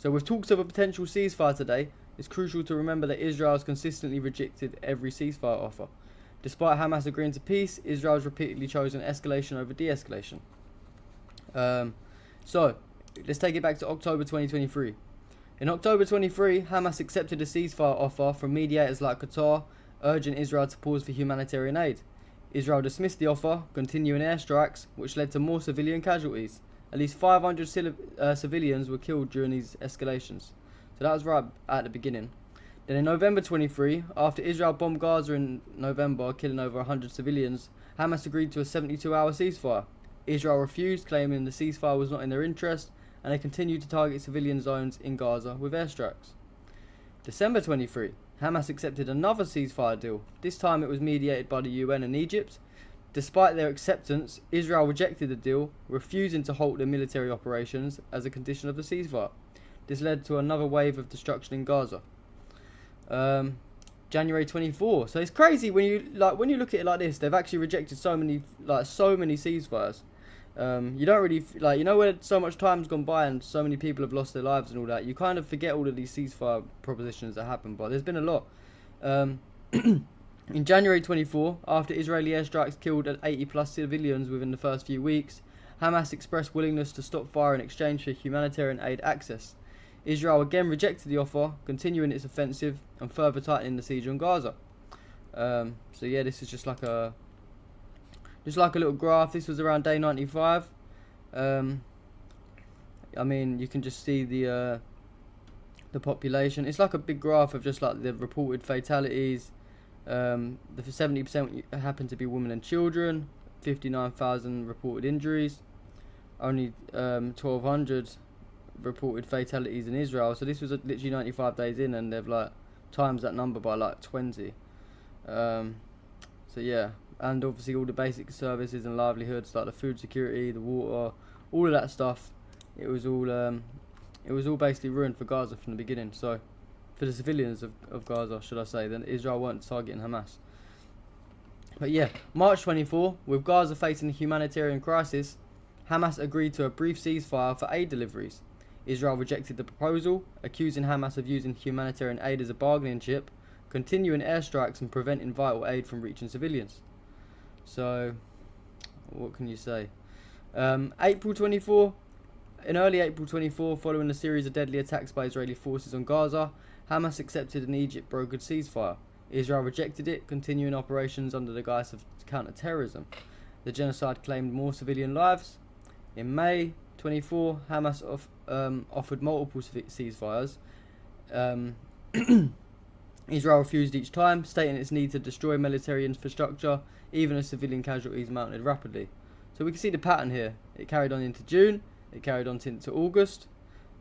So with talks of a potential ceasefire today, it's crucial to remember that Israel has consistently rejected every ceasefire offer. Despite Hamas agreeing to peace, Israel has repeatedly chosen escalation over de-escalation. So, let's take it back to October 2023. In October 23, Hamas accepted a ceasefire offer from mediators like Qatar, urging Israel to pause for humanitarian aid. Israel dismissed the offer, continuing airstrikes, which led to more civilian casualties. At least 500 civilians were killed during these escalations. So that was right at the beginning. Then in November 23, after Israel bombed Gaza in November, killing over 100 civilians, Hamas agreed to a 72-hour ceasefire. Israel refused, claiming the ceasefire was not in their interest, and they continued to target civilian zones in Gaza with airstrikes. December 23, Hamas accepted another ceasefire deal. This time it was mediated by the UN and Egypt. Despite their acceptance, Israel rejected the deal, refusing to halt their military operations as a condition of the ceasefire. This led to another wave of destruction in Gaza. January 24. So it's crazy when you look at it like this. They've actually rejected so many ceasefires. You don't really where so much time's gone by and so many people have lost their lives and all that. You kind of forget all of these ceasefire propositions that happened, but there's been a lot. In January 24, after Israeli airstrikes killed 80 plus civilians within the first few weeks, Hamas expressed willingness to stop fire in exchange for humanitarian aid access. Israel again rejected the offer, continuing its offensive and further tightening the siege on Gaza. So yeah, this is just like a little graph. This was around day 95. I mean, you can just see the population. It's like a big graph of just like the reported fatalities. The 70% happen to be women and children. 59,000 reported injuries. Only 1,200 reported fatalities in Israel. So this was literally 95 days in, and they've like times that number by like 20. So yeah. And obviously all the basic services and livelihoods like the food security, the water, all of that stuff, it was all basically ruined for Gaza from the beginning. So for the civilians of Gaza, should I say, then Israel weren't targeting Hamas. But yeah, March 24, with Gaza facing a humanitarian crisis, Hamas agreed to a brief ceasefire for aid deliveries. Israel rejected the proposal, accusing Hamas of using humanitarian aid as a bargaining chip, continuing airstrikes and preventing vital aid from reaching civilians. So, what can you say? April 24. In early April 24, following a series of deadly attacks by Israeli forces on Gaza, Hamas accepted an Egypt-brokered ceasefire. Israel rejected it, continuing operations under the guise of counter-terrorism. The genocide claimed more civilian lives. In May 24, Hamas offered multiple ceasefires. Israel refused each time, stating its need to destroy military infrastructure, even as civilian casualties mounted rapidly. So we can see the pattern here. It carried on into June, it carried on into August,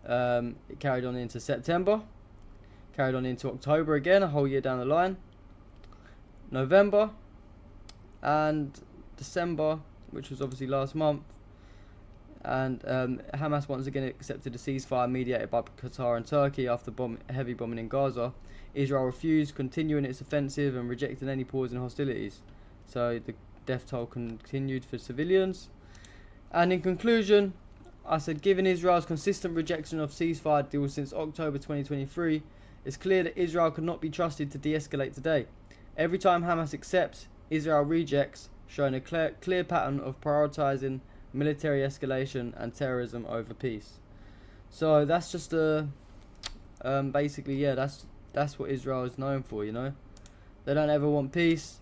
it carried on into September, carried on into October again, a whole year down the line, November, and December, which was obviously last month. And Hamas once again accepted a ceasefire mediated by Qatar and Turkey after heavy bombing in Gaza. Israel refused, continuing its offensive and rejecting any pause in hostilities. So the death toll continued for civilians. And in conclusion, I said, given Israel's consistent rejection of ceasefire deals since October 2023, it's clear that Israel cannot be trusted to de-escalate today. Every time Hamas accepts, Israel rejects, showing a clear pattern of prioritizing military escalation and terrorism over peace. So that's just basically, yeah, that's what Israel is known for, you know. They don't ever want peace.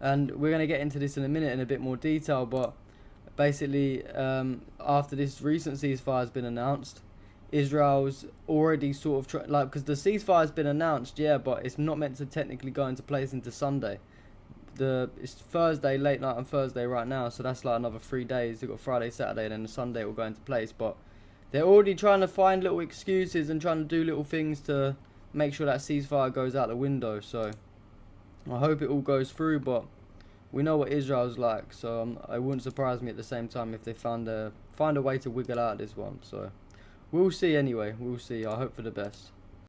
And we're going to get into this in a minute in a bit more detail, but basically, after this recent ceasefire has been announced, Israel's already sort of because the ceasefire has been announced, yeah, but it's not meant to technically go into place into Sunday. It's Thursday, late night on Thursday right now, so that's like another 3 days. You've got Friday, Saturday, and then the Sunday it will go into place. But they're already trying to find little excuses and trying to do little things to make sure that ceasefire goes out the window. So I hope it all goes through, but we know what Israel's like, so it wouldn't surprise me at the same time if they find a way to wiggle out this one. So we'll see anyway. We'll see. I hope for the best.